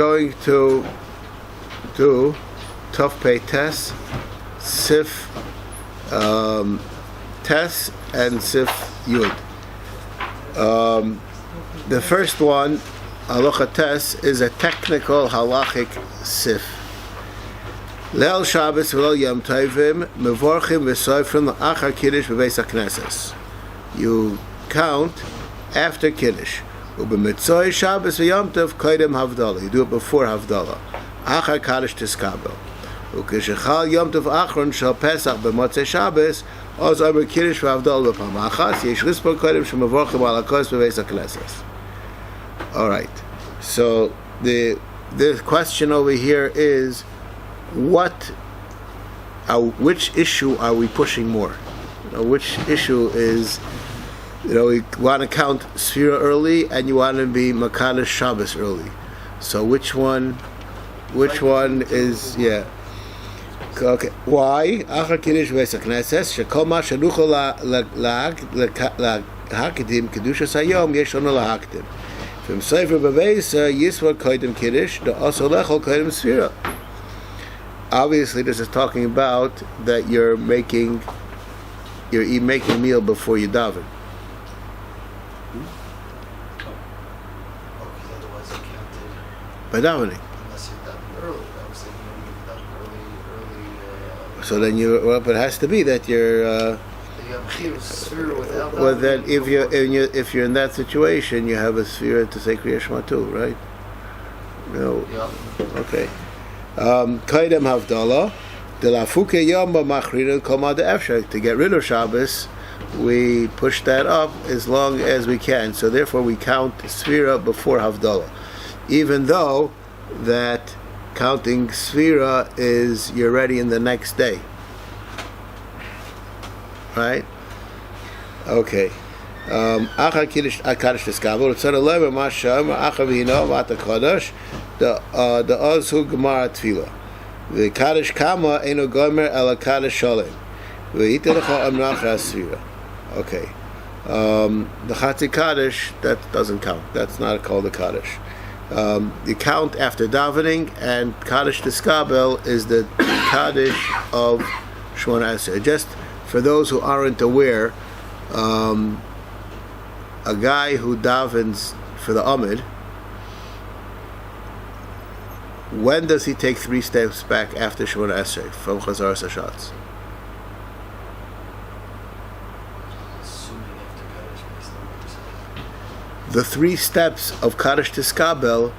going to do Tuf Pei Tes, Sif Tes, and Sif Yud. The first one, Halacha Tes, is a technical halachic Sif. Leil Shabbos v'lo Yom Tovim mevorchim v'soifrim la'achar Kiddush b'beis HaKnesses. You count after Kiddush. U'b'mitzoi Shabbos v'Yom Tov koidem Havdalah. You do it before Havdalah. Achar Kaddish Tiskabel. U'kishachal Yom Tov Achron shel Pesach b'motzei Shabbos oz omer Kiddush v'Havdalah b'pam achas yesh lispor koidem shemevorchim halachos b'beis HaKnesses. All right. So the question over here is, which issue are we pushing more? Which issue is, we want to count Sefira early and you want to be Makadosh Shabbos early. So which one is, yeah. Okay. Why? Achar Kiddush Beis HaKnesses, shekol ma shenuchol lahakidim kedushas hayom yeshonu lahakdim. From Sefer B'Veisa Yisvor koidem Kiddush, the also lechol koidem Sefira. Obviously, this is talking about that you're making a meal before you daven. Otherwise, you counted By davening. unless you're done early. I was thinking you've done early. So then but it has to be that you're. The Yom Chiv Sefira without. Well, then if you're in that situation, you have a Sefira to say Kriya Shema too, right? No. Yeah. Okay. Kaidem Havdalah, de la Fuke Yomba Machrina Koma de Efshak. To get rid of Shabbos, we push that up as long as we can. So therefore, we count Sefira before Havdalah, even though that counting Sefira is you're ready in the next day, right? Okay. Achar Kiddush Kaddish Tiskabel. Tzad Lever Masham Achar V'Hino V'Ata Chodosh. The Ozhu Gemara Tefillah. The Kaddish Kama Eino Gomer Ela Kaddish Sholem. V'Yita Lecha Amnach Sefira. Okay. The Chatzi Kaddish, that doesn't count. That's not called a Kaddish. You count after davening, and Kaddish Tiskabel is the Kaddish of Shemona Esrei. Just for those who aren't aware, a guy who davens for the Amid, when does he take 3 steps back after Shemona Esrei from Chazaras HaShatz? Assuming after Kaddish makes the words. The 3 steps of Kaddish Tiskabel,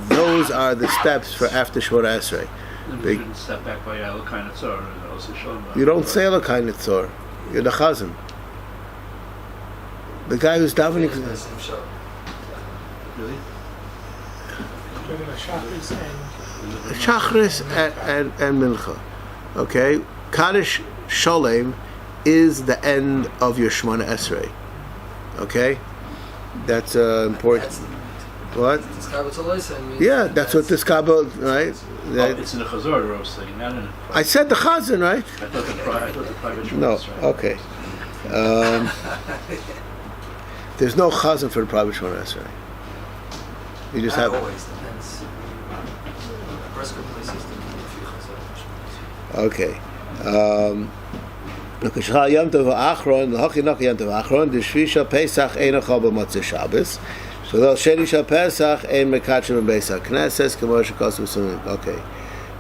those are the steps for after Shemona Esrei. Then we shouldn't step back by Elokai Netzor and also show You don't say Elokai Netzor. You're the Chazan. The guy who's davening. It's the same shot. Really? Shachris and Mincha. Okay? Kaddish Sholem is the end of your Shemona Esrei. Okay? That's important. That's What? Tiskabel Tolosa means. Yeah, that's what this Kabbalah, right? It's in the Chazor, I was saying, not in the. I said the Chazan, right? I thought the private. No, was right. okay. There's no Chazan for the private Shemona Esrei. You just have. Always depends. Prescott places the few Chazal. Okay. Shechal Yom Tov Achron, L'Hachinach Yom Tov Achron, D'Shvisha Pesach Ein Achal B'Motzei Shabbos. So the Sheni Shal Pesach Ein Mekatshim B'Beis HaKnesses, K'mo Shekos V'Sunim. Okay.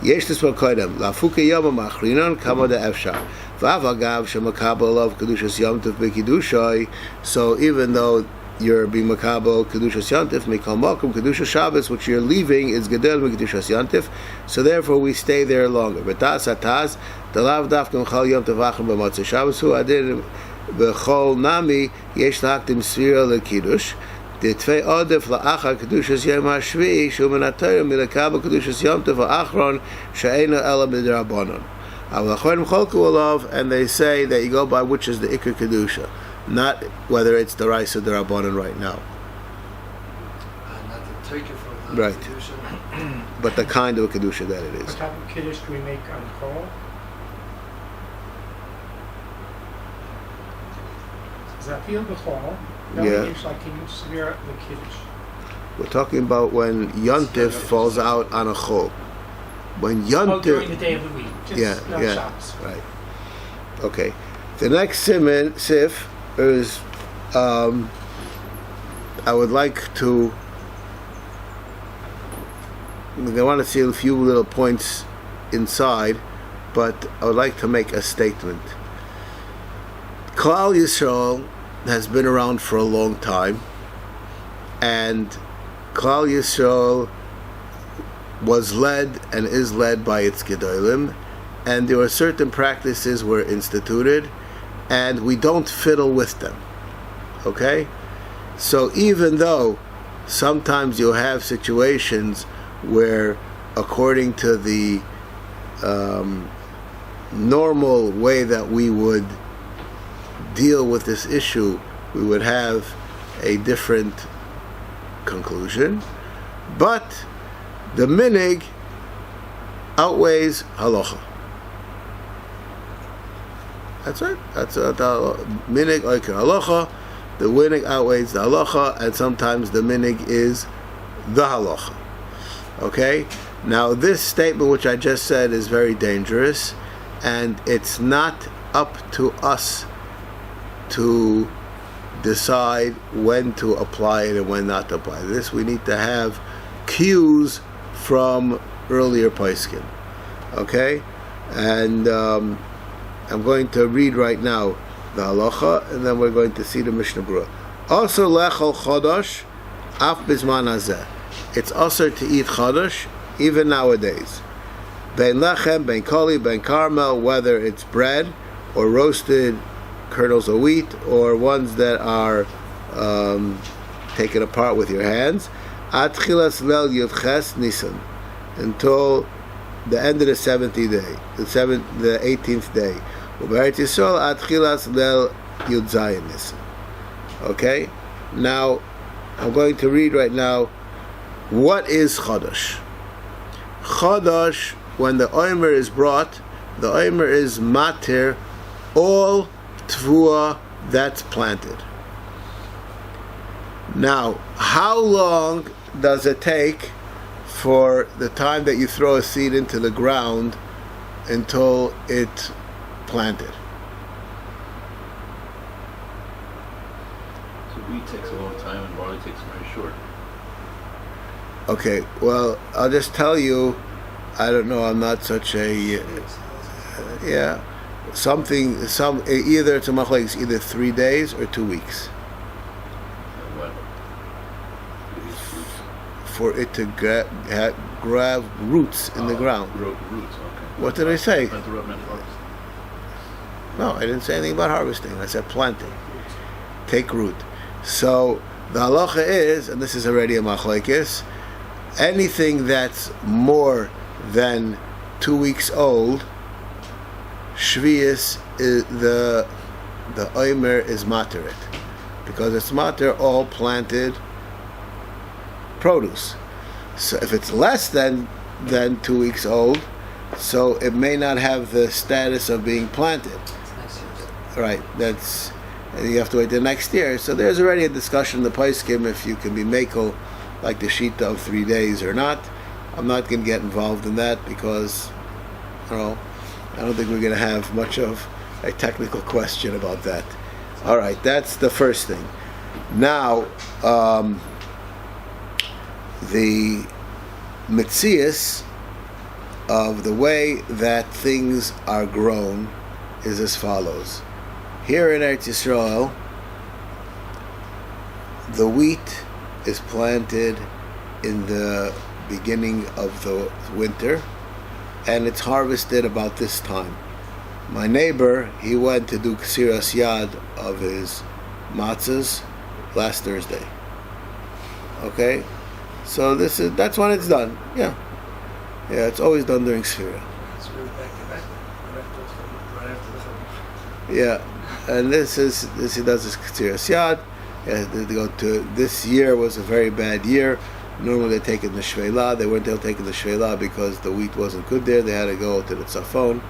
Yesh Tismol Koidem, L'Afuke Yom Machrinon, Kamo De'Efshar. V'Av Agav Shemakabel Olav Kedushas Yom Tov B'Kiddushay. So even though you're being makabel kedushas yantif, mikal makom kedushas Shabbos, which you're leaving is gedel kedushas yantif. So therefore, we stay there longer. But das ataz the lav dafkem chal yom tavachim b'motzei Shabbos hu adir b'chol nami yesh lahakdim sfira lekiddush. The tvei odef laachar kedushas yom hashvi shu menatayim milakabel kedushas yom tov achron she'ena ela b'drabanon. And they say that you go by which is the ikar kedusha, not whether it's the rice or the rabbanon right now. Not the taker from the Right. Kedusha. But the kind of a kedusha that it is. What type of kiddush do we make on call? Is that field the call? Yeah. Like in Sefiras the kiddush. We're talking about when Yontif falls out on a chol. When Yontif... during the day of the week. Just not Shabbos. Right. Okay. The next sif is... I would like to... I want to see a few little points inside, but I would like to make a statement. Klal Yisrael has been around for a long time, and Klal Yisrael was led and is led by its Gedolim, and there were certain practices were instituted, and we don't fiddle with them. Okay? So even though sometimes you'll have situations where, according to the normal way that we would deal with this issue, we would have a different conclusion, but the minig outweighs halacha. That's right. That's the minig oiker halacha. The minig outweighs the halacha, and sometimes the minig is the halacha. Okay? Now this statement which I just said is very dangerous, and it's not up to us to decide when to apply it and when not to apply this. We need to have cues from earlier poskim. Okay? And I'm going to read right now the halacha, and then we're going to see the Mishnah Berurah. Also lechol chodosh af bizman hazeh. It's also to eat chodosh even nowadays. Ben lechem, ben koli, ben carmel, whether it's bread or roasted kernels of wheat or ones that are taken apart with your hands. Ad chilas lel yudches nisan, until the end of the 70th day, the 18th day. Uberet Yisrael ad chilas lel yud zayin nisan. Okay? Now, I'm going to read right now, what is chodosh? Chodosh, when the OMER is brought, the OMER is matir all tvua that's planted. Now, how long does it take for the time that you throw a seed into the ground until it's planted? So wheat takes a long time and barley takes very short. Okay, well, I'll just tell you, I don't know, I'm not such a, either it's a machlekes, either 3 days or 2 weeks. What? For it to grab roots in the ground. Roots, okay. What did I say? Plant the root, not harvest. No, I didn't say anything about harvesting. I said planting. Take root. So the halacha is, and this is already a machlekes, anything that's more than 2 weeks old, Shvius is the OMER is matir it, because it's matir all planted produce. So if it's less than 2 weeks old, so it may not have the status of being planted. Right, that's, and you have to wait the next year. So there's already a discussion in the poskim if you can be mekel like the shita of 3 days or not. I'm not going to get involved in that because, I don't think we're going to have much of a technical question about that. All right, that's the first thing. Now, the mitzias of the way that things are grown is as follows. Here in Eretz Yisrael, the wheat is planted in the beginning of the winter, and it's harvested about this time. My neighbor, he went to do Sefiras yad of his matzahs last Thursday. Okay, so that's when it's done. Yeah, it's always done during Sefira. It's really back to back. Right after the Yeah, and this he does his Sefiras yad. They go to, this year was a very bad year. Normally they take it in the Shveilah. They weren't able to take it in the Shveilah because the wheat wasn't good there. They had to go to the Tzafon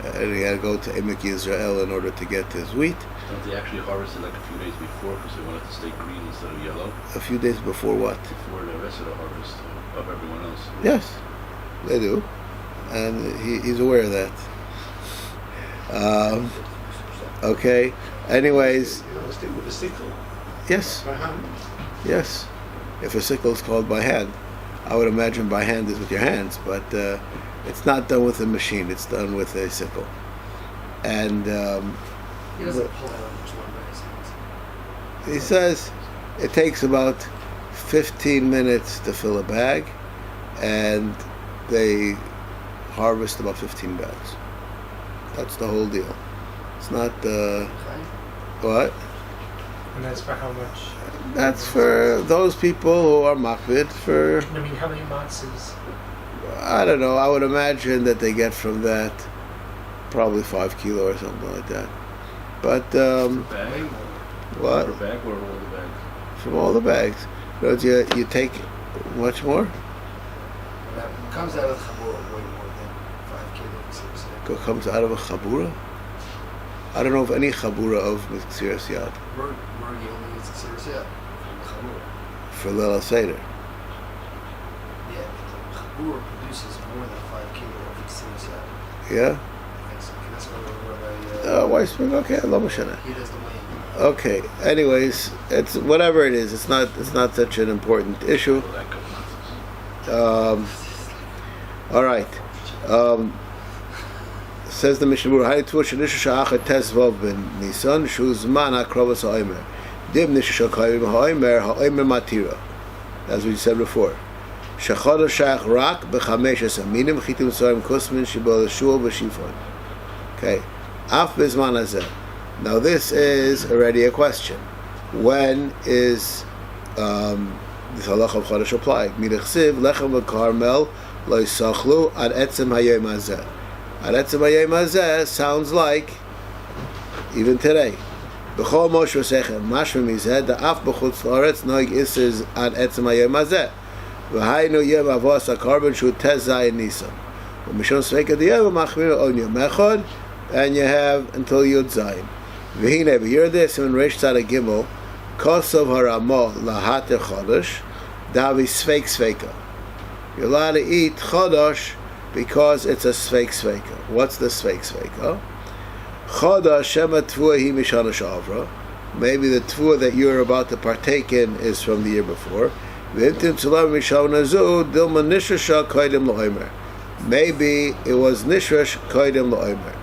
and he had to go to Emek Yisrael in order to get his wheat. Don't they actually harvest it like a few days before because they want it to stay green instead of yellow? A few days before what? Before the rest of the harvest of everyone else. Yes, they do, and he's aware of that. Okay. Anyways, Stick with the sickle. yes, By hand. yes. If a sickle is called by hand, I would imagine by hand is with your hands, but it's not done with a machine. It's done with a sickle, and He doesn't pull out much one by his hands. he says it takes about 15 minutes to fill a bag, and they harvest about 15 bags. That's the whole deal. It's not what? And that's for how much? That's for those people who are makbid for, I mean, how many matzahs? I don't know, I would imagine that they get from that probably 5 kilo or something like that. But, Bag? what? Per bag or all the bags? From all the bags. You take much more? That comes out of the chabur way more than 5 kilos. It comes out of a chabura? I don't know of any chabura of Sefiras Yad Mergi only is the Sefiras Yad from the chabur. for Leil Seder. Yeah, the chabur produces more than 5 kilo of Sefiras Yad. Yeah? That's what Weissberg, okay, lo mashana. he does the weighing. Okay. Anyways, it's whatever it is. It's not such an important issue. Lack of matzahs. All right. Says the Mishnah Berurah, "Hay tuah shenisha sha'achar tezvav ben Nisan shu zman hakrovas ha'omer. Dim nisha shakayim ha'omer matira." As we said before. Shechodosh shach rak b'chamesh aminim chitim soim kusmin shibol shul b'shifon. Okay. Af bezman hazeh. Now this is already a question. When is this halacha of chodesh applied? Midachsiv lechem v'karmel lo yisachlu ad etzem hayom hazeh. Ad etzem hayom hazeh sounds like even today. B'chol moshe v'sechem mashma mizeh da'af b'chutz la'aretz noig ises ad etzem hayom hazeh. V'haynu yom avos hakarban shu tez zayin nisan. V'mishon sveika diyeh v'machmir on yom echad, and you have until Yud Zayin. V'hine v'yir this in Reish Tzaddik Gimel kosov haramah lahater chodosh davi sveik sveika. You're allowed to eat chodosh because it's a sveik sveika. What's the sveik sveika? Chodosh shema tvua hi mishana shavra. Maybe the tvua that you're about to partake in is from the year before. V'imtim tzulam mishana zu dilma nishrasha koidim la'omer. Maybe it was nishrash koidim la'omer.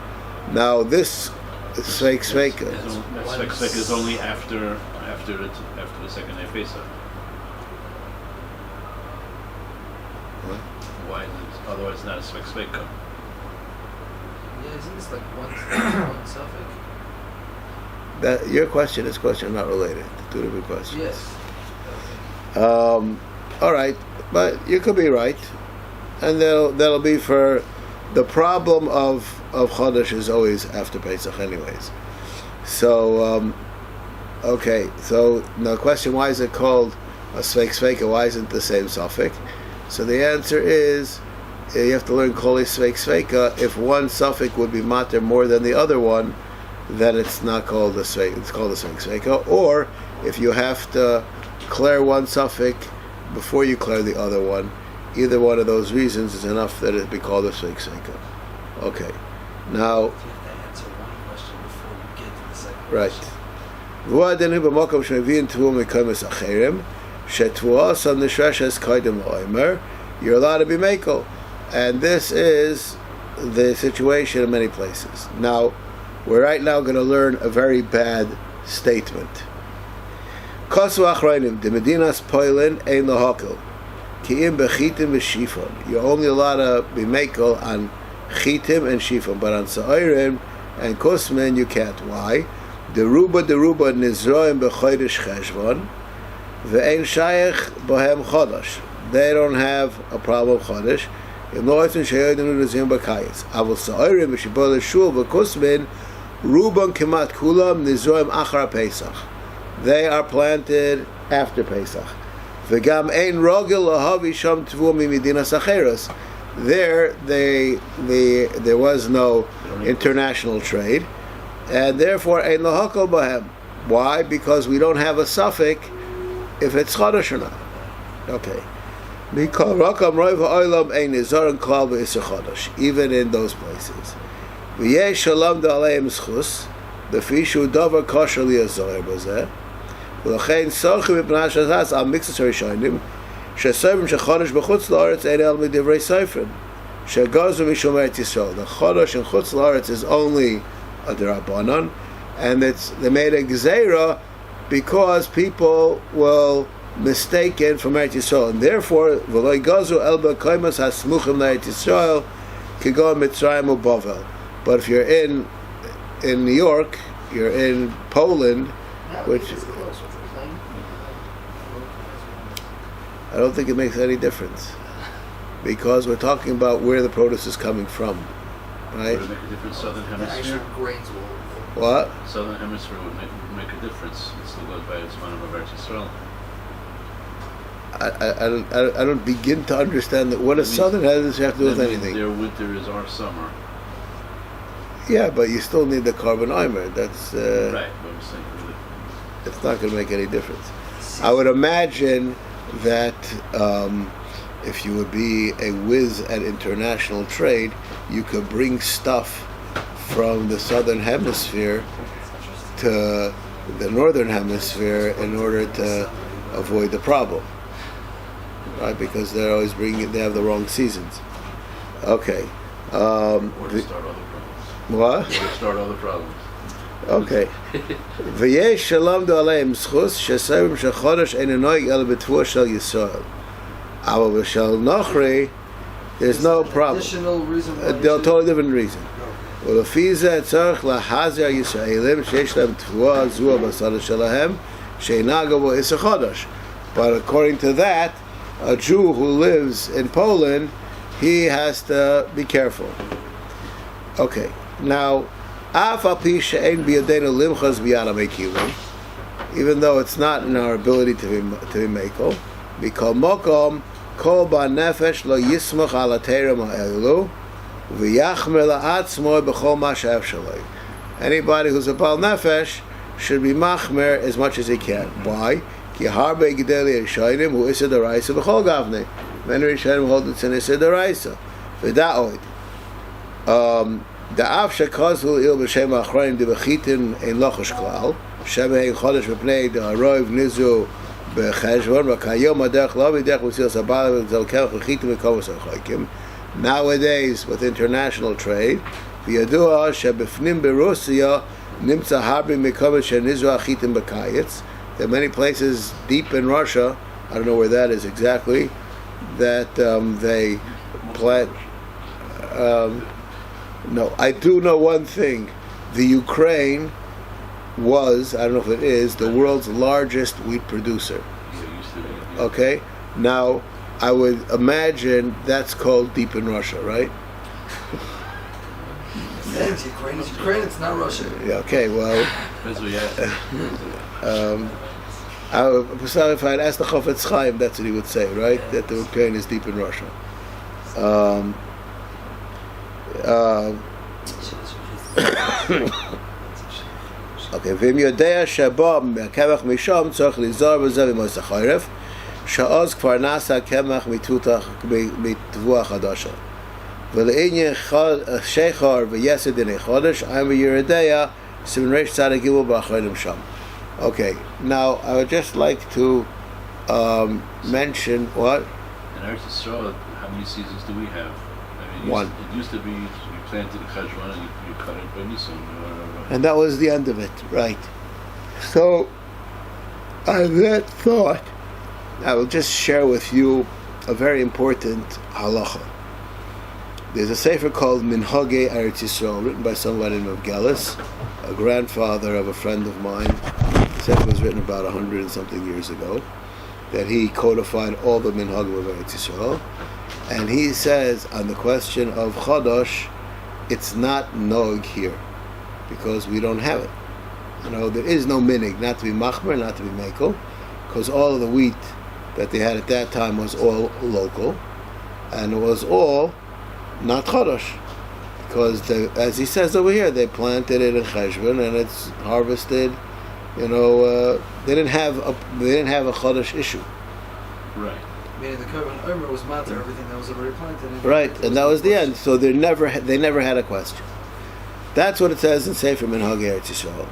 Now this sveik sveika. That sveik is only after the second day of Pesach. Why is it? Otherwise, it's not a sveik sveika. Yeah, isn't this like one suffix? That your question is question not related. Two different questions. Yes. All right, but you could be right, and that'll be for the problem of Chodesh is always after Pesach, anyways. So okay. So now the question: why is it called a sveik sveika? Why isn't the same suffix? So the answer is you have to learn koli sveik sveika. If one suffix would be mater more than the other one, then it's not called a sveik. It's called a sveik sveika. Or if you have to clear one suffix before you clear the other one, either one of those reasons is enough that it be called a sveik sveika. Okay. Now, You have to answer one question before you get to the second right. question. V'adenu b'makom shemevi'in tevuah mekamis acherim shetevuah sam nishreshes kodim la'omer. You're allowed to be mekel, and this is the situation in many places. Now, we're right now going to learn a very bad statement. Kosu achrayim de medinas poilin ein lahakil ki'im bechitim v'shifon. You're only allowed to be mekel on chitim and shifon, but on sa'irim and kusmin you can't. Why? Deruba nizroim b'chodesh cheshvan ve'ein shayach bohem chodosh. They don't have a problem of chodesh. In Northern Shayodinu nizim b'kayis. Avol sa'irim v'shibol shul v'kusmin ruban kemat kulam nizroim achar Pesach. They are planted after Pesach. V'gam ein rogel lahavi sham tvu mimidinas acheros. there was no international trade, and therefore ein lahakol bahem. Why? Because we don't have a suffix if it's chodosh or not. Okay. Because rakam roiv ha'olam ein nizaron klal b'isur chodosh, even in those places. V'yesh shalom da'aleim schus, b'fishu davar kosher li'azoyer b'zeh, v'lachein sochim v'pnash hazaz al mixus harishonim, she'sovim shechodosh b'chutz la'aretz ein el midivrei soifrim, she'gozu mishum eretz Yisrael. The chodosh in chutz la'aretz is only a derabanan, and they made a gzeira because people will mistaken from Eretz Yisrael, and therefore v'lo gazu elba kaimas hasmuchim le'Eretz Yisrael kigon Mitzrayim u'Bavel. But if you're in New York, you're in Poland, which I don't think it makes any difference, because we're talking about where the produce is coming from, right? Would it make a difference? Southern Hemisphere. Grains will. What? Southern Hemisphere would make a difference. It still goes by its man of Eretz Yisrael. I don't begin to understand that what a southern has to do with anything. Their winter is our summer. Yeah, but you still need the carbon OMER. That's Right, but I'm saying it's not going to make any difference. I would imagine that if you would be a whiz at international trade, you could bring stuff from the southern hemisphere to the northern hemisphere in order to avoid the problem. Right, because they're always they have the wrong seasons. Okay. or to start other problems. What? Or to start other problems. Okay. V'yesh shalom do'aleim schus shesavim shechodesh ein noig el b'tvuah shel Yisrael. Aval b'shel nochri, there's no problem. Additional reason why A totally different reason. ולפי זה צריך להחזיר הישראלים שיש להם תבואה זו בשדה שלהם שאינה גבוה 10 חודש. But according to that, a Jew who lives in Poland, he has to be careful. Okay, now, אף על פי שאין בידינו למחוז ביד המקילים, even though it's not in our ability to be מקל, בכל מקום, כל בעל נפש לא יסמוך על התרם האלו, ויחמר לעצמו בכל מה שאפשר לו. Anybody who's a בעל נפש should be machmer as much as he can. Why? כי הרבה גדלי ראשונים הוא איסר דרייסה בכל גבני. Many ראשונים hold it's an איסר דרייסה. ודע עוד. דאף שכזו איל בשם האחרונים דבחיתן אין לחש כלל, שם אין חודש מפני דהרוב ניזו בחשבון, וכיום הדרך לא בדרך מסיל סבלה וזלקח וחיתן וכל מסרחוקים. Nowadays, with international trade, וידוע שבפנים ברוסיה נמצא הרבה מקומות שניזו החיתן בקיץ. There are many places deep in Russia, I don't know where that is exactly, that they plant. No, I do know one thing. The Ukraine was, I don't know if it is, the world's largest wheat producer. Okay? Now, I would imagine that's called deep in Russia, right? Thanks, Ukraine. It's Ukraine, it's not Russia. Yeah, okay, well... if I'd asked the Chofetz Chaim, that's what he would say, right? That the Ukraine is deep in Russia. Okay, ואם יודע שבו מהקמח משום צריך לזור בזה במועצת החורף, שאז כבר נעשה הקמח מתבואה חדשה. ולעניין שחר ויסד דיני חודש, I'm וירדיה, סימן ריש צדיק גיבול באחרונים שם. Okay, now I would just like to mention what? In Eretz Yisrael, how many seasons do we have? I mean, One. It used to be you planted Cheshvan and you cut it by Nisan. And that was the end of it, right? So, on that thought, I will just share with you a very important halacha. There's a sefer called Minhagei Eretz Yisrael, written by someone named Gelis, a grandfather of a friend of mine. The sefer was written about 100 and something years ago, that he codified all the Minhagim of Eretz Yisrael. And he says, on the question of Chodosh, it's not nog here, because we don't have it. You know, there is no minig, not to be machmer, not to be mekel, because all of the wheat that they had at that time was all local. and it was all not Chodosh. Because, as he says over here, they planted it in Cheshvan and it's harvested. They didn't have a Chodosh issue. Right. Meaning the Covenant Omer was matter everything that was already planted. Right, and that was the end. So they never had a question. That's what it says in Sefer Minhag Eretz Yisrael.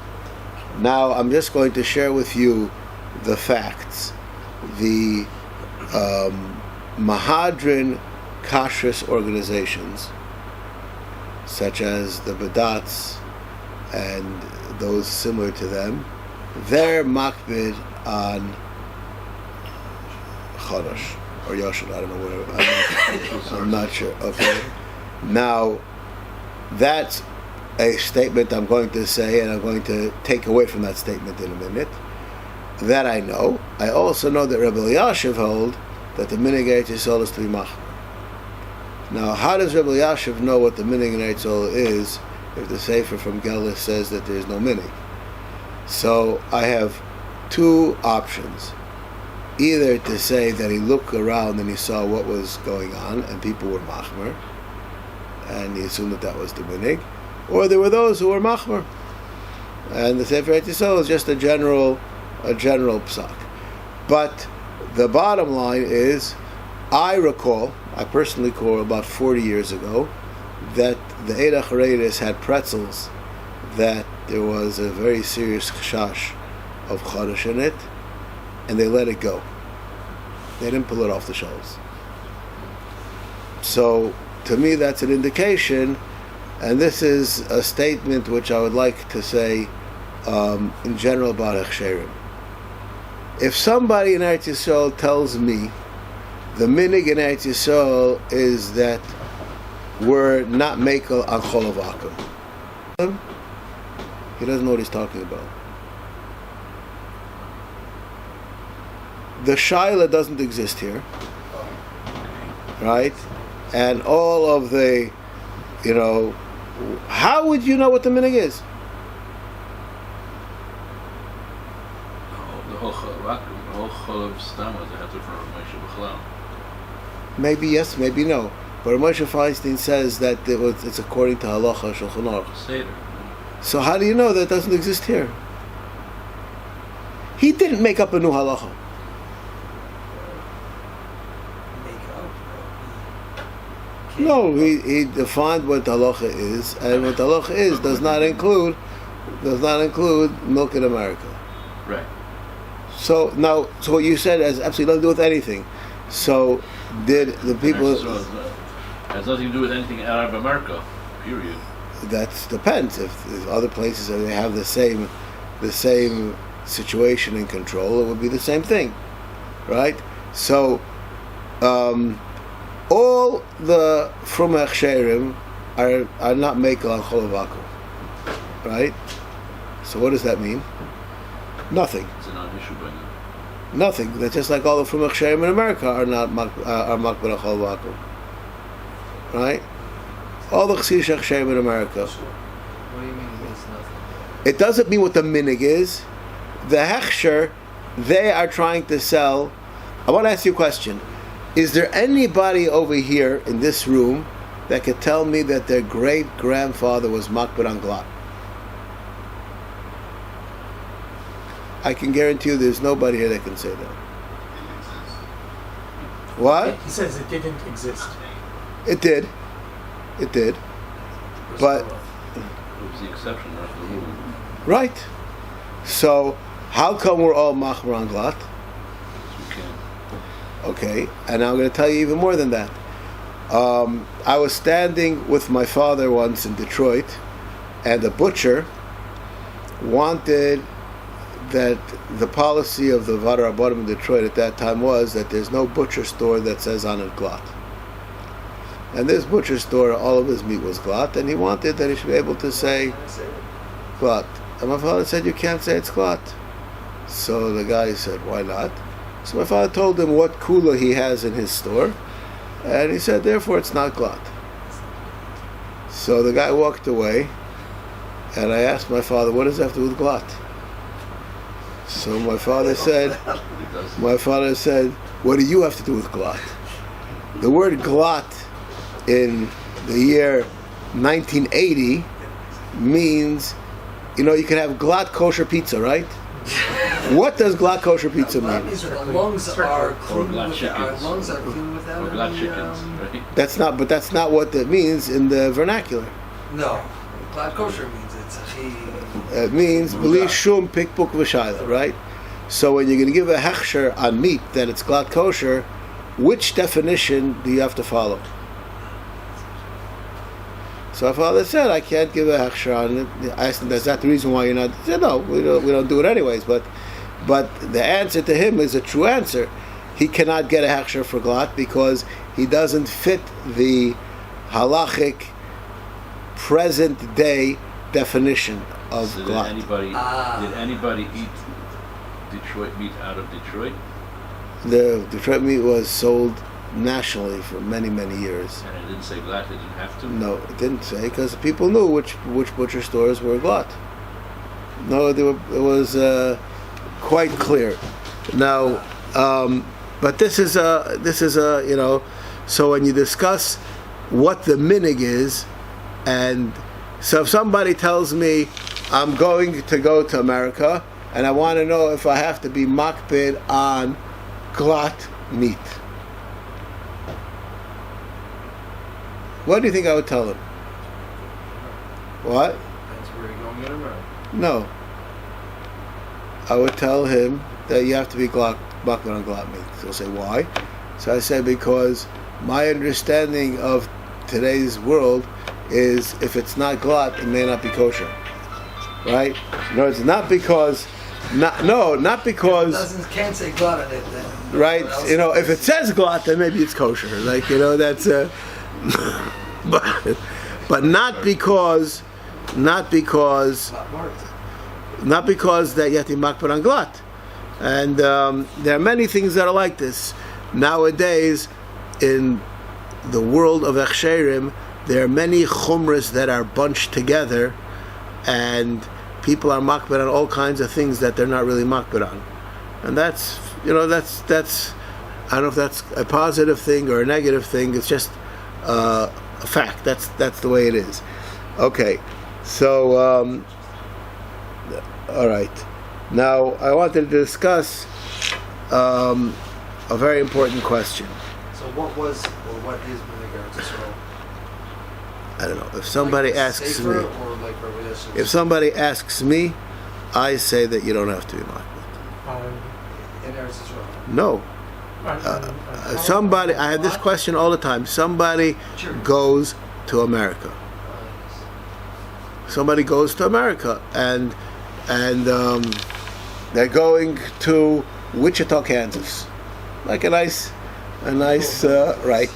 Now I'm just going to share with you the facts. The Mahadran Kashrus organizations, such as the Badats and those similar to them, they're makbid on Chodosh or Yoshon. I don't know what. I'm not sure. Okay. Now, that's a statement I'm going to say, and I'm going to take away from that statement in a minute. That I know. I also know that Rabbi Elyashiv hold that the minig Eretz Yisrael is to be machmer. Now, how does Rabbi Elyashiv know what the minig in Eretz Yisrael is if the Sefer from Gelis says that there is no minig? So I have two options. Either to say that he looked around and he saw what was going on and people were machmer, and he assumed that was the minig, or there were those who were machmer, and the Sefer Eretz Yisrael is just a general psak. But the bottom line is, I personally recall about 40 years ago that the Eida Chareidis had pretzels that there was a very serious chashash of Chodosh in it, and they let it go. They didn't pull it off the shelves. So, to me, that's an indication, and this is a statement which I would like to say in general about Hechsherim. If somebody in Eretz Yisrael tells me the minig in Eretz Yisrael is that we're not mekel on chol avakum, he doesn't know what he's talking about. The shaila doesn't exist here, right? And all of the, how would you know what the minig is? Maybe yes, maybe no. But Moshe Feinstein says that it's according to halacha Shulchan Aruch. So how do you know that it doesn't exist here? He didn't make up a new halacha. No, he defined what halacha is, and what halacha is does not include milk in America. Right. So what you said has absolutely nothing to do with anything. So did the people? It has nothing to do with anything out of America. Period. That depends. If other places they have the same situation in control, it would be the same thing, right? So all the from Hechsherim are not mekel on chol avakum, right? So what does that mean? Nothing. It's a non-issue by now. Nothing. That's just like all the from Hechsherim in America are not makbid on chol avakum, right? All the chsidish Hechsherim in America. What do you mean it means nothing? It doesn't mean what the minig is. The hechsher, they are trying to sell. I want to ask you a question. Is there anybody over here in this room that could tell me that their great-grandfather was makbid on glat? I can guarantee you there's nobody here that can say that. What? He says it didn't exist. It did. It did. But, It was the exception, not the rule. right. So, how come we're all machmer on glat? We can. Okay, and I'm going to tell you even more than that. I was standing with my father once in Detroit, and the butcher wanted that the policy of the Vada Rabbanim in Detroit at that time was that there's no butcher store that says on it glat. And this butcher store, all of his meat was glat, and he wanted that he should be able to say glat. And my father said, you can't say it's glat. So the guy said, why not? So my father told him what kula he has in his store, and he said, therefore it's not glat. So the guy walked away, and I asked my father, what does that have to do with glat? So my father said, what do you have to do with glat? The word glot in the year 1980 means, you can have glot kosher pizza, right? What does glot kosher pizza That mean? means that the lungs are clean glad with our chickens. lungs are clean without Or glad any, chickens, right? That's not what that means in the vernacular. No, glad kosher means it's achi. It means bli shum pikpuk v'shayla, right? So when you're going to give a hechsher on meat that it's glot kosher, which definition do you have to follow? So if Allah said I can't give a hechsher on it, I asked him, that's not the reason why you're not. He said, no, we don't do it anyways. But the answer to him is a true answer. He cannot get a hechsher for glot because he doesn't fit the halachic present day definition of So glot. did anybody eat Detroit meat out of Detroit? The Detroit meat was sold nationally for many, many years. And it didn't say glad, it didn't have to? No, it didn't say, because people knew which butcher stores were glot. No, it was quite clear. Now, but this is a so when you discuss what the minig is, and so if somebody tells me I'm going to go to America and I want to know if I have to be makpid on glot meat, what do you think I would tell him? What? That's where you're going in America. No. I would tell him that you have to be makpid on glot meat. So he'll say, why? So I said, because my understanding of today's world is if it's not glot, it may not be kosher. Right? No, it's not because Can't say glad on it then. right? If it says glot, then maybe it's kosher. That's but not because that you have to be makpid on glot. And there are many things that are like this. Nowadays, in the world of Echsherim, there are many chumras that are bunched together, and people are makpid on all kinds of things that they're not really makpid on. And that's I don't know if that's a positive thing or a negative thing. It's just a fact. That's the way it is. Okay, so all right. Now I wanted to discuss a very important question. So what is vinegar to throw? I don't know. If somebody asks safer me, or like Rabbi Yosef? if somebody asks me, I say that you don't have to be makpid. In Eretz Yisrael. No. Somebody, I have this question all the time. Somebody goes to America. Somebody goes to America, and they're going to Wichita, Kansas, like a nice, right.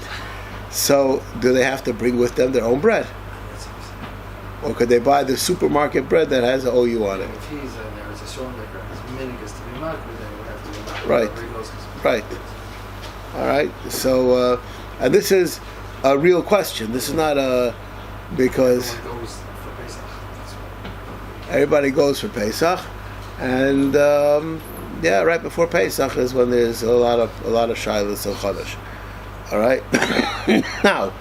So, do they have to bring with them their own bread, or could they buy the supermarket bread that has an OU on it? If he's in Eretz Yisrael, like his minig is to be makpid, then we have to be makpid. Right. Right. All right. So, and this is a real question. This is not because Everyone goes for Pesach. That's right. everybody goes for Pesach, and right before Pesach is when there's a lot of shilas of Chodosh. All right. Now,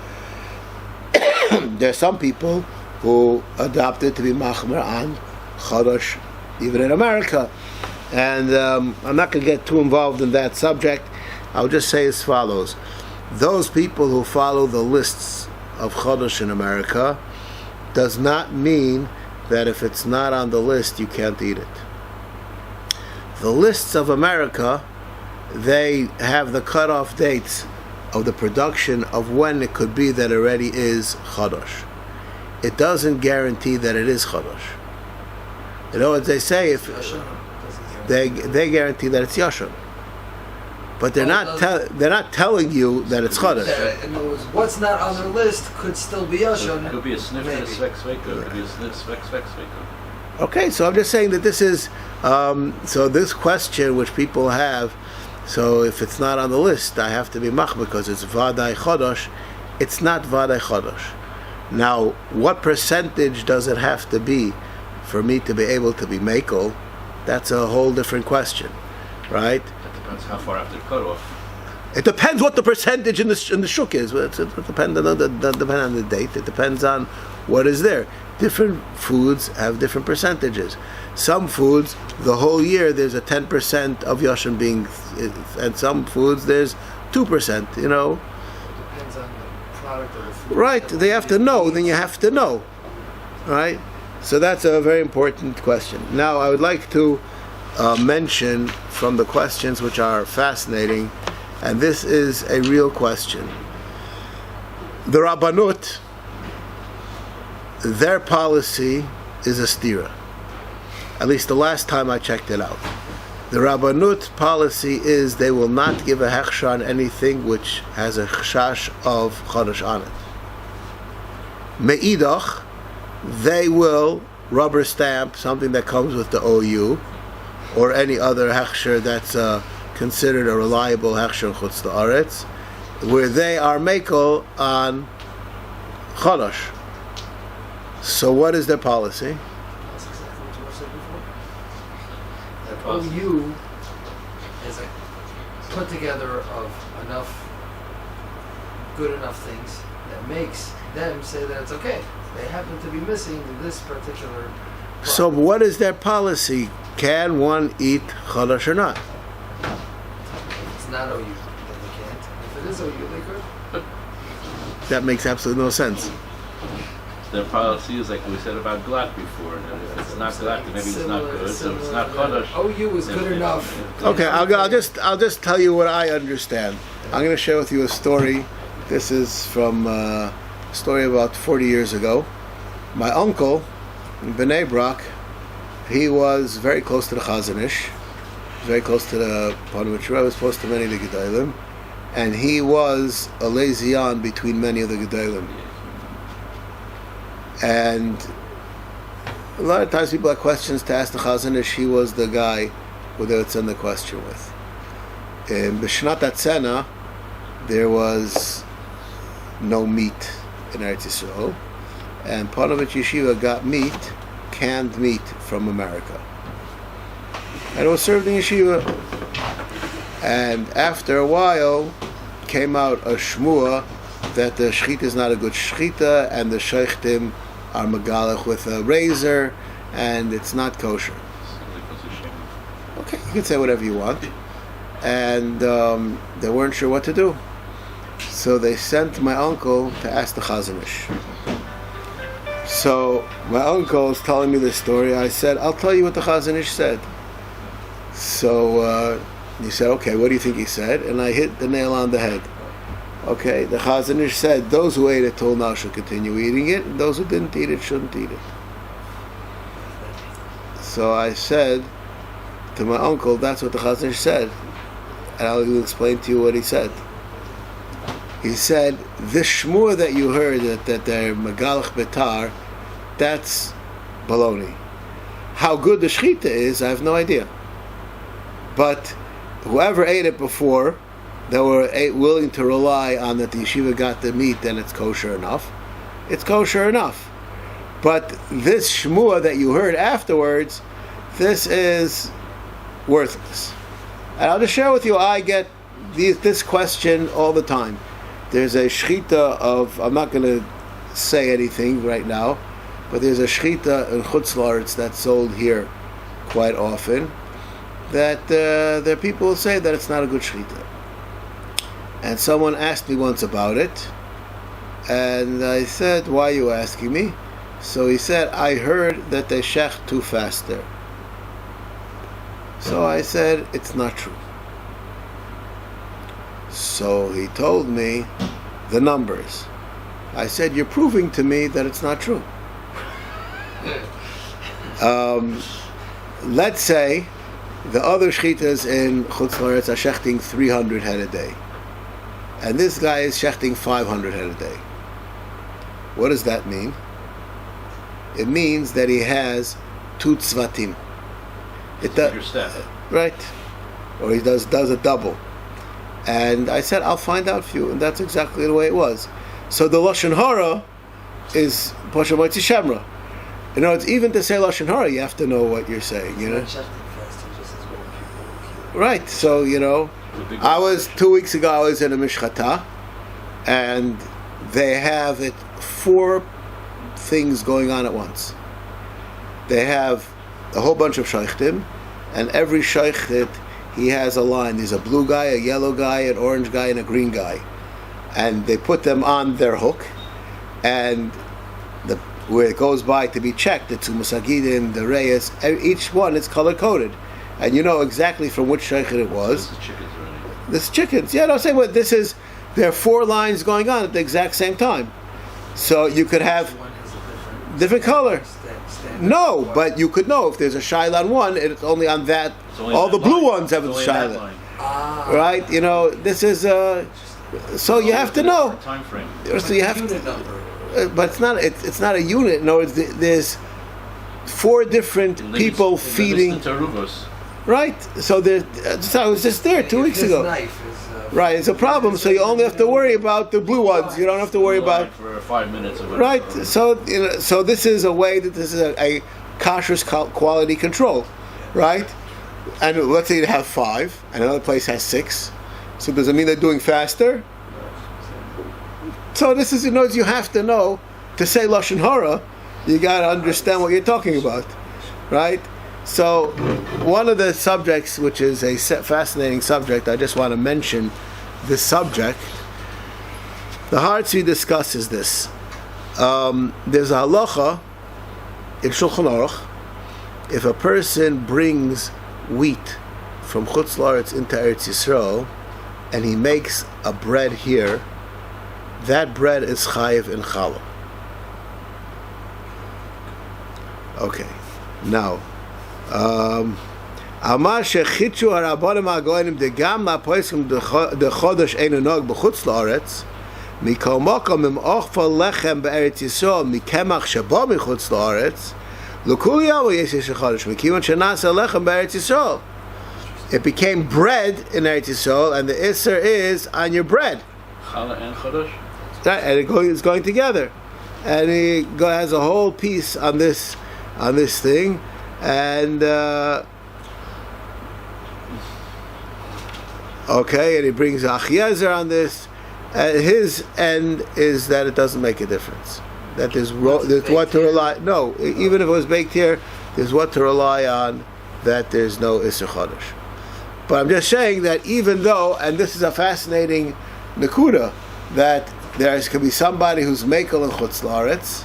there's some people who adopted to be machmer on Chodosh, even in America. And I'm not going to get too involved in that subject. I'll just say as follows. Those people who follow the lists of Chodosh in America does not mean that if it's not on the list, you can't eat it. The lists of America, they have the cutoff dates of the production of when it could be that already is Chodosh. It doesn't guarantee that it is Chodosh. You know what they say? If they guarantee that it's Yoshon, but they're not telling you that it's Chodosh. In other words, what's not on their list could still be Yoshon. It could be a sniff and a Maybe. svek sveka. It could be a sniff, svek sveka. Okay, so I'm just saying that this is so this question which people have. So if it's not on the list, I have to be mach because it's vaday chodosh. It's not vaday chodosh. Now, what percentage does it have to be for me to be able to be makel? That's a whole different question, right? That depends how far after the cutoff. It depends what the percentage in the shuk is. It depends on the date. It depends on what is there. Different foods have different percentages. Some foods, the whole year, there's a 10% of Yoshon being, and some foods there's 2%. Depends on the product of the food. Right? They have to know. Then you have to know. Right? So that's a very important question. Now I would like to mention from the questions which are fascinating, and this is a real question. The Rabbanut, their policy is a stira. At least the last time I checked it out. The Rabbanut policy is they will not give a hechsher on anything which has a chashash of Chodosh on it. Me'idach, they will rubber stamp something that comes with the OU or any other hechsher that's considered a reliable hechsher chutz la'aretz, where they are mekel on Chodosh. So what is their policy? That's exactly what you said before. Their That policy. OU is a put together of good enough things that makes them say that it's okay. They happen to be missing this particular part. So what is their policy? Can one eat Chodosh or not? If it's not OU, then they can't. If it is OU, they could. That makes absolutely no sense. Their policy is like we said about glak before. That if it's not glak, then maybe it's not good. So if it's not chodosh, OU is then good it- enough. Okay, I'll just tell you what I understand. I'm going to share with you a story. This is from a story about 40 years ago. My uncle in Bnei Brak, he was very close to the Chazon Ish, very close to the Panuch Rebbe, was close to many of the Gedolim, and he was a liaison between many of the Gedolim. And a lot of times people have questions to ask the Chazon Ish. He was the guy who they would send the question with. In B'Shnat Hatzena, there was no meat in Eretz Yisrael, and Panovich Yeshiva got meat, canned meat from America, and it was served in Yeshiva. And after a while, came out a shmua that the shchita is not a good shchita, and the sheichtim are megalech with a razor, and it's not kosher. Okay, you can say whatever you want. And they weren't sure what to do. So they sent my uncle to ask the Chazon Ish. So my uncle is telling me this story. I said, I'll tell you what the Chazon Ish said. So he said, okay, what do you think he said? And I hit the nail on the head. Okay, the Chazon Ish said, those who ate it till now should continue eating it, and those who didn't eat it shouldn't eat it. So I said to my uncle, that's what the Chazon Ish said. And I'll explain to you what he said. He said, this shmur that you heard, that they're megalech betar, that's baloney. How good the shchita is, I have no idea. But whoever ate it before, they were willing to rely on that the yeshiva got the meat, then it's kosher enough. It's kosher enough. But this shmur that you heard afterwards, this is worthless. And I'll just share with you, I get this question all the time. There's a shchita of, I'm not going to say anything right now, but there's a shchita in chutz la'aretz that's sold here quite often, that there are people who say that it's not a good shchita. And someone asked me once about it, and I said, why are you asking me? So he said, I heard that they shech too fast there. So I said, it's not true. So he told me the numbers. I said, you're proving to me that it's not true. Let's say the other shchitas in Chutz La'aretz are shechting 300 head a day, and this guy is shechting 500 head a day. What does that mean? It means that he has 2 tzvatim. It Your staff. right, or he does a double. And I said, I'll find out for you, and that's exactly the way it was. So the Lashon Hara is Pasha Moitzi Shemra. You know, it's even to say Lashon Hara, you have to know what you're saying, you know. Right, so, you know, I was 2 weeks ago. I was in a mishchata, and they have 4 things going on at once. They have a whole bunch of shaykhtim, and every shaykhit, he has a line. There's a blue guy, a yellow guy, an orange guy, and a green guy, and they put them on their hook, and where it goes by to be checked, the Tzumasagidim, the Reyes, each one is color coded, and you know exactly from which shaykhit it was. This chickens. Yeah, no, same way. There are 4 lines going on at the exact same time, so you could have different color. No, but you could know if there's a shaila on one, it's only on that. All the blue ones have a shaila, right? You know, this is so you have to know. Time frame. So you have to, but it's not. It's not a unit. No, there's 4 different people feeding. Right. So I was just there 2 weeks ago. Right, it's a problem. So you only have to worry about the blue ones. You don't have to worry about for 5 minutes. Or whatever. Right. So so this is a way that this is a kashrus quality control, right? And let's say you have 5, and another place has 6. So does it mean they're doing faster? So this is, you have to know to say lashon hara. You got to understand what you're talking about, right? So one of the subjects, which is a fascinating subject, I just want to mention this subject. The Hartzi discusses this. There's a halacha in Shulchan Aruch. If a person brings wheat from Chutz La'aretz into Eretz Yisrael and he makes a bread here, that bread is chayiv in challah. Okay, now. Amar shechitzu harabanim hagoyim degam la'poiskim de chodosh einu nog b'chutz la'aretz mikol makom im ochfa lechem be'eretz Yisrael mikemach sheba michutz la'aretz l'kul yavu yesh chodosh mikivan shenasa lechem be'eretz Yisrael. It became bread in Eretz Yisrael, and the iser is on your bread. Challah and chodosh. And it's going together, and he has a whole piece on this thing. And okay, and he brings Achiezer on this. And his end is that it doesn't make a difference. That there's what to rely. No, even if it was baked here, there's what to rely on. That there's no Isser Chodesh. But I'm just saying that even though, and this is a fascinating Nakuda, that there could be somebody who's Mekel in Chutz La'aretz,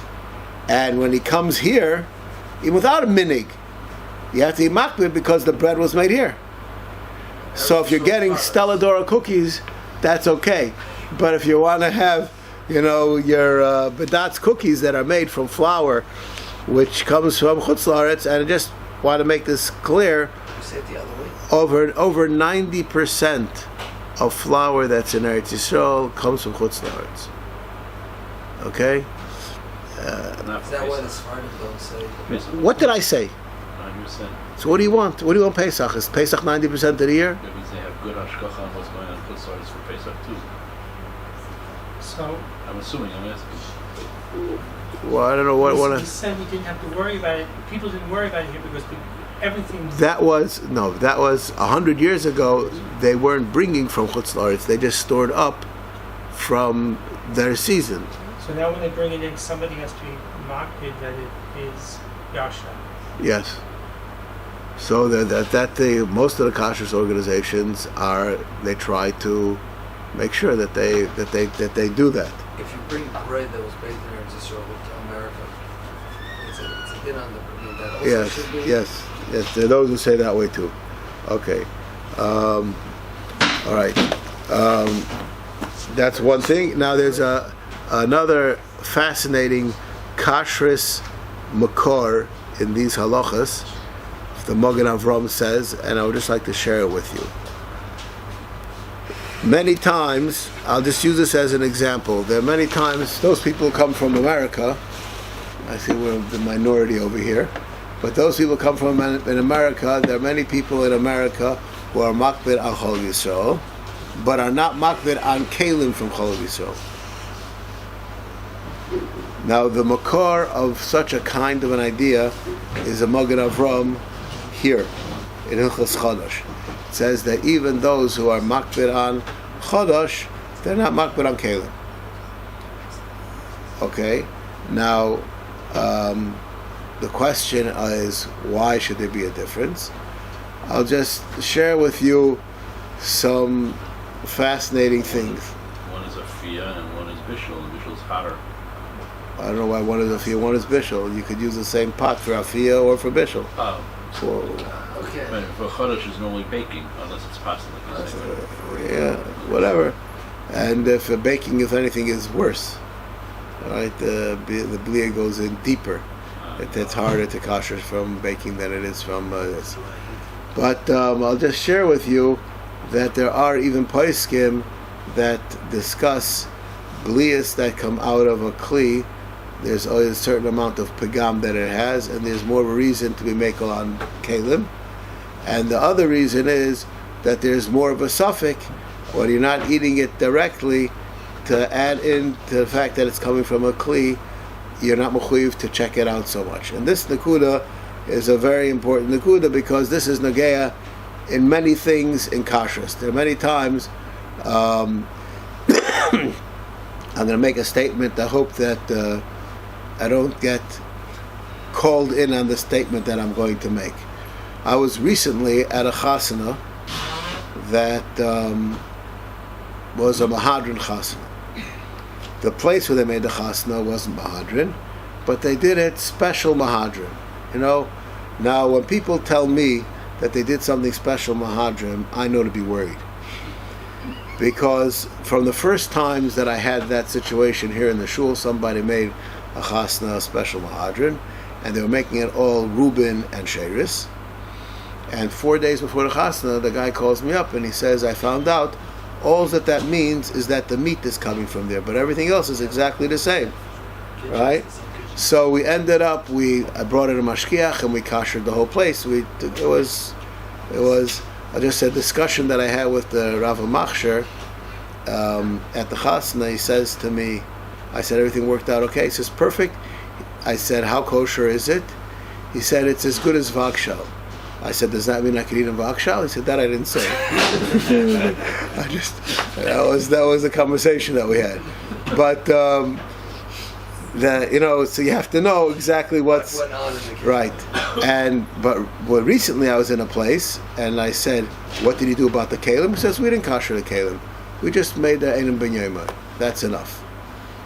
and when he comes here, even without a minig, you have to be makbid because the bread was made here. So if you're getting Stella Dora cookies, that's okay. But if you want to have, your Badatz cookies that are made from flour, which comes from Chutz La'aretz, and I just want to make this clear, You say it the other way. over 90% of flour that's in Eretz Yisrael comes from Chutz La'aretz. Okay? Is that why the Sfardim don't say? What did I say? 90%. So what do you want? What do you want Pesach? Is Pesach 90% of the year? That means they have good hashgacha on what's going on in Chutz La'aretz for Pesach too. So, I'm assuming. I'm asking. Well, I don't know what he said we didn't have to worry about it. People didn't worry about it here because everything. that was 100 years ago. They weren't bringing from Chutz La'aretz. They just stored up from their season. So now when they bring it in, somebody has to be makbid that it is Yasha. Yes. So most of the kashrus organizations they try to make sure that they do that. If you bring bread that was baked in Eretz Yisrael to America, it's a din on the that also should be. Yes. There are those who say that way too. Okay. All right. That's one thing. Now there's another fascinating kashrus makor in these halachas. The Magen Avrohom says, and I would just like to share it with you. Many times, I'll just use this as an example. There are many times those people who come from America. I see we're the minority over here, but those people come from in America. There are many people in America who are makbid on Chol Yisrael, but are not makbid on kelim from Chol Yisrael. Now, the makor of such a kind of an idea is a Magen Avrohom here in Hilchos Chodosh. says that even those who are makbid on Chodosh, they're not makbid on Kalim. Okay? Now, the question is, why should there be a difference? I'll just share with you some fascinating things. One is a fia and one is bishul, and bishul's hotter. I don't know why one is Afiyah, one is Bishul. You could use the same pot for Afiyah or for Bishul. Oh. Okay. But for Chodosh is normally baking, unless it's pasta. Yeah, whatever. And if baking, if anything, is worse, right? The blia goes in deeper. It's harder to kasher from baking than it is from this. But I'll just share with you that there are even poskim that discuss blias that come out of a kli. There's always a certain amount of pagam that it has, and there's more of a reason to be mekel on kalim. And the other reason is that there's more of a suffix when you're not eating it directly, to add in to the fact that it's coming from a kli, you're not mechuyev to check it out so much. And this nakuda is a very important nakuda, because this is nageya in many things in kashrus. There are many times I'm going to make a statement. I hope that I don't get called in on the statement that I'm going to make. I was recently at a chasana that was a Mahadran chasana. The place where they made the chasana wasn't Mahadran, but they did it special Mahadran. You know, now when people tell me that they did something special Mahadran, I know to be worried. Because from the first times that I had that situation here in the shul, somebody made a chasna, a special mahadran, and they were making it all Reuben and Shiur. And 4 days before the chasna, the guy calls me up and he says, I found out all that means is that the meat is coming from there, but everything else is exactly the same, right? So we ended up, I brought in a mashkiach and we kashered the whole place. It was just a discussion that I had with the Rav Machsher at the chasna. He says to me, I said, everything worked out okay? He says, perfect. I said, how kosher is it? He said, it's as good as vakshal. I said, does that mean I could eat a vakshal? He said, that I didn't say. That was the conversation that we had. But so you have to know exactly what's right. But recently I was in a place and I said, what did you do about the kalim? He says, we didn't kasher the kalim. We just made the einim ben yoma. That's enough.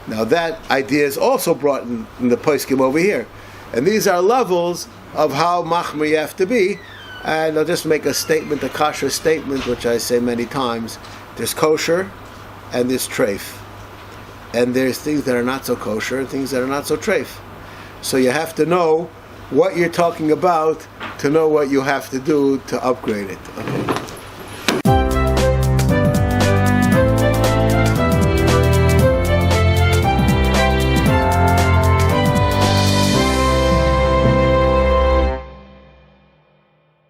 Now that idea is also brought in the poskim over here, and these are levels of how machmir you have to be. And I'll just make a statement, a kosher statement, which I say many times. There's kosher and there's treif. And there's things that are not so kosher and things that are not so treif. So you have to know what you're talking about to know what you have to do to upgrade it. Okay.